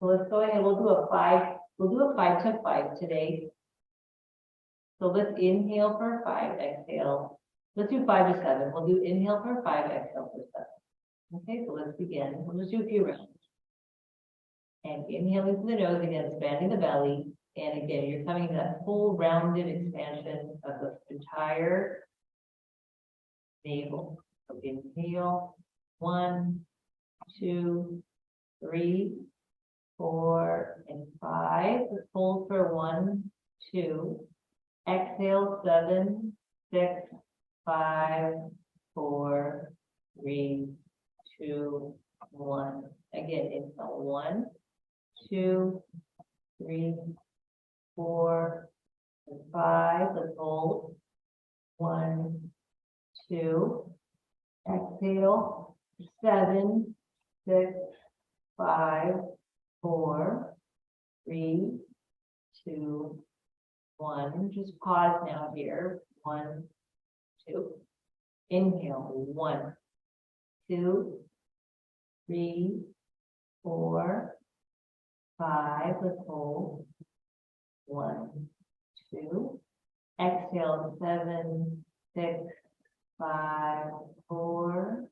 So let's go ahead, we'll do a 5 to 5 today. So let's inhale for 5, exhale. Let's do 5 to 7. We'll do inhale for 5, exhale for 7. Okay, so let's begin. We'll just do a few rounds. And inhaling through the nose again, expanding the belly. And again, you're coming to that full rounded expansion of the entire navel. So inhale, 1, 2, 3, 4, and 5. Hold for 1, 2. Exhale, 7, 6, 5, 4, 3, 2, 1. Again, inhale, 1, 2, 3, 4, and 5. Let's hold. 1, 2. Exhale. 7, 6, 5, 4, 3, 2, 1. Just pause now here. 1, 2. Inhale. 1, 2, 3, 4, 5. Let's hold. 1, 2. Exhale. 7, 6, 5, 4,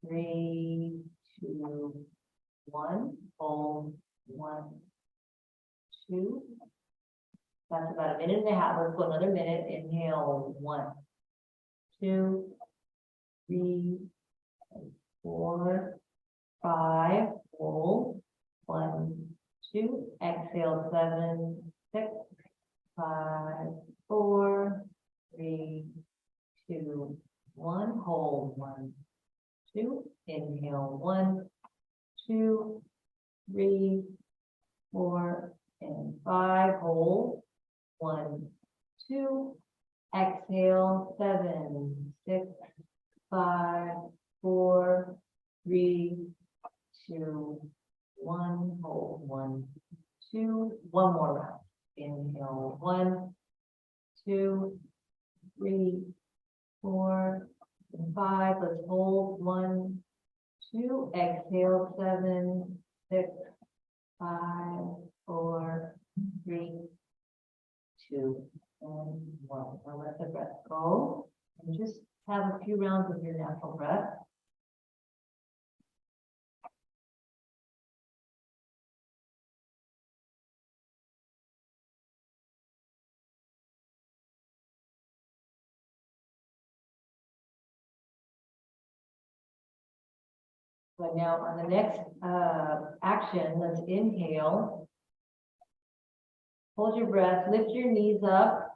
3, 2, 1. Hold. 1, 2. That's about a minute and a half. Let's go another minute. Inhale. 1, 2, 3, 4, 5. Hold. 1, 2. Exhale. 7, 6, 5, 4, 3, 2, 1, hold, 1, 2, inhale, 1, 2, 3, 4, and 5, hold, 1, 2, exhale, 7, 6, 5, 4, 3, 2, 1, hold, 1, 2, one more round. Inhale, 1, 2, 3, 4, and 5. Let's hold 1, 2. Exhale 7, 6, 5, 4, 3, 2, and 1. Now let the breath go and just have a few rounds of your natural breath. But now on the next action, let's inhale. Hold your breath, lift your knees up,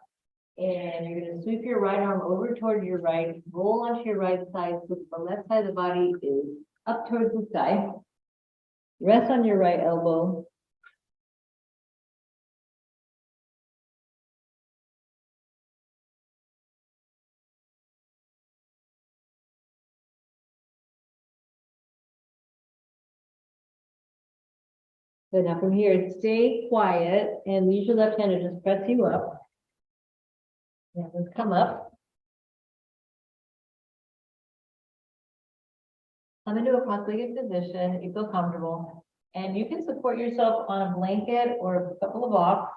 and you're going to sweep your right arm over toward your right, roll onto your right side so the left side of the body is up towards the side. Rest on your right elbow. Good, now from here, stay quiet and use your left hand to just press you up. Now let's come up. Come into a cross-legged position if you feel comfortable. And you can support yourself on a blanket or a couple of blocks.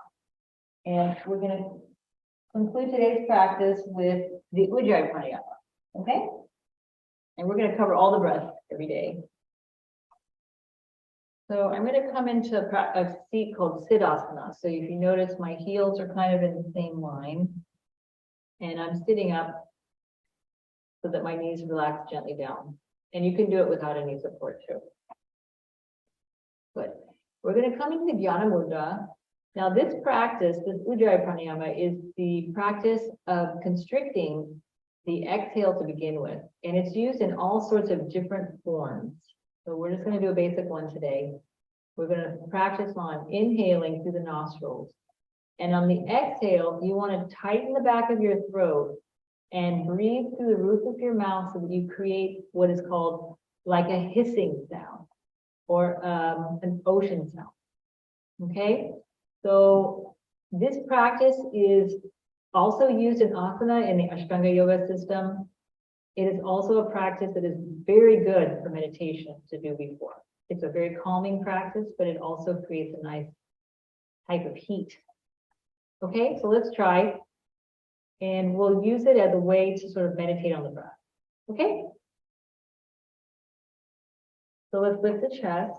And we're going to conclude today's practice with the Ujjayi Pranayama. Okay? And we're going to cover all the breaths every day. So I'm going to come into a seat called Siddhasana. So if you notice, my heels are kind of in the same line. And I'm sitting up so that my knees relax gently down. And you can do it without any support too. Good. We're going to come into the Vyana mudra. Now this practice, this Ujjayi Pranayama, is the practice of constricting the exhale to begin with. And it's used in all sorts of different forms. So we're just going to do a basic one today. We're going to practice on inhaling through the nostrils. And on the exhale, you want to tighten the back of your throat and breathe through the roof of your mouth so that you create what is called like a hissing sound or an ocean sound. Okay? So this practice is also used in asana in the Ashtanga yoga system. It is also a practice that is very good for meditation to do before. It's a very calming practice, but it also creates a nice type of heat. Okay, so let's try. And we'll use it as a way to sort of meditate on the breath. Okay? So let's lift the chest.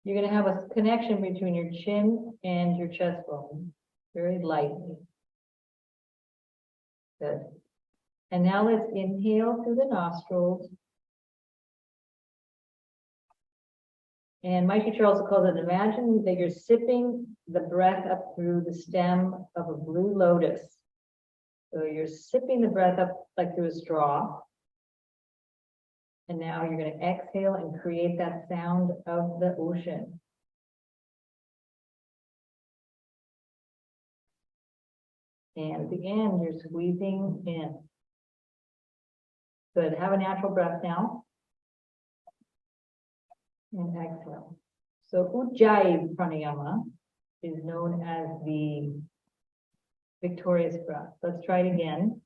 You're going to have a connection between your chin and your chest bone, very lightly. Good. And now let's inhale through the nostrils. And my teacher also calls it, imagine that you're sipping the breath up through the stem of a blue lotus. So you're sipping the breath up like through a straw. And now you're going to exhale and create that sound of the ocean. And at the end, you're squeezing in. Good. Have a natural breath now. And exhale. So Ujjayi Pranayama is known as the victorious breath. Let's try it again.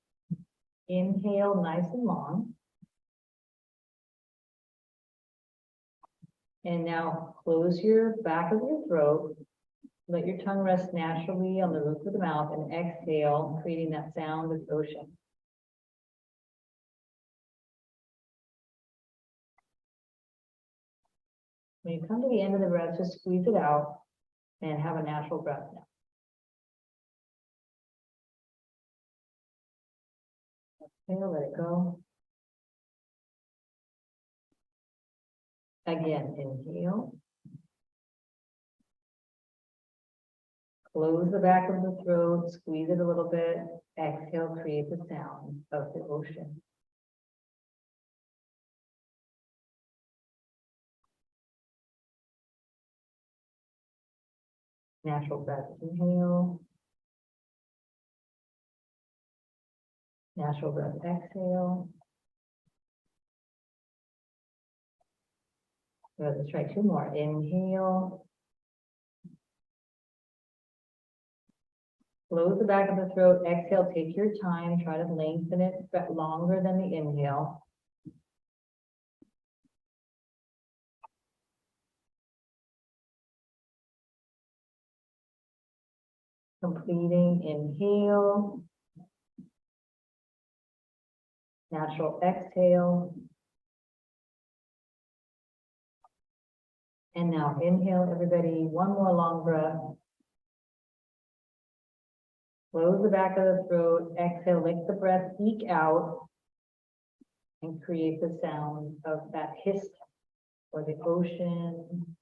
Inhale nice and long. And now close your back of your throat. Let your tongue rest naturally on the roof of the mouth and exhale, creating that sound of the ocean. When you come to the end of the breath, just squeeze it out and have a natural breath now. Exhale, let it go. Again, inhale. Close the back of the throat, squeeze it a little bit. Exhale, create the sound of the ocean. Natural breath, inhale. Natural breath, exhale. Good, let's try two more. Inhale. Close the back of the throat. Exhale, take your time. Try to lengthen it longer than the inhale. Completing inhale. Natural exhale. And now inhale, everybody. One more long breath. Close the back of the throat. Exhale, let the breath eke out and create the sound of that hiss or the ocean.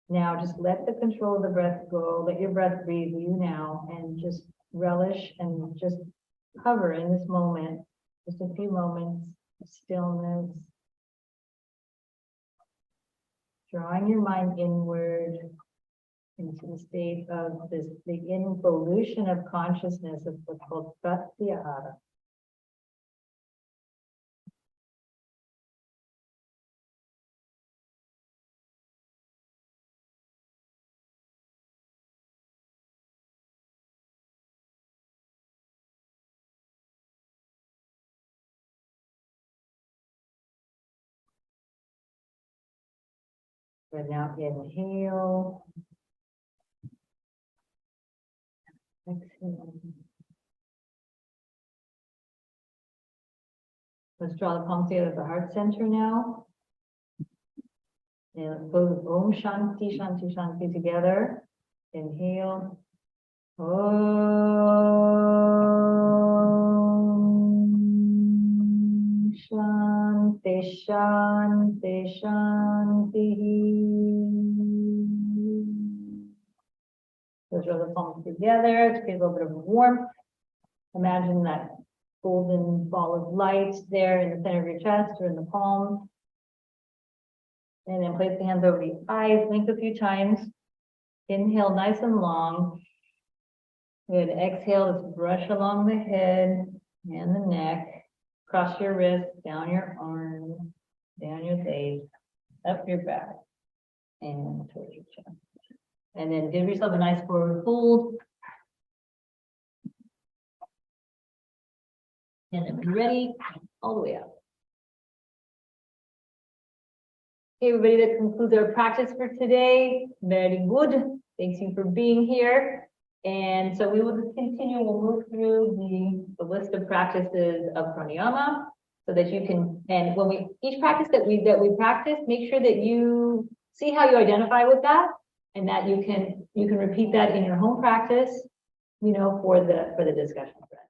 Now just let the control of the breath go. Let your breath breathe you now and just relish and just hover in this moment. Just a few moments of stillness. Drawing your mind inward into the state of this, the involution of consciousness of what's called pratyahara. And now inhale. Exhale. Let's draw the palms together at the heart center now. And let's go with Om Shanti, Shanti, Shanti together. Inhale. Om Shanti, Shanti, Shanti. Let's draw the palms together to create a little bit of warmth. Imagine that golden ball of light there in the center of your chest or in the palm. And then place the hands over the eyes, blink a few times. Inhale nice and long. Good. Exhale, let's brush along the head and the neck. Cross your wrists, down your arms, down your face, up your back, and towards your chest. And then give yourself a nice forward fold. And then be ready, all the way up. Okay, everybody, that concludes our practice for today. Very good. Thanks you for being here. And so we will just continue. We'll move through the list of practices of pranayama so that you can, and when each practice that we practice, make sure that you see how you identify with that and that you can repeat that in your home practice, for the discussion thread.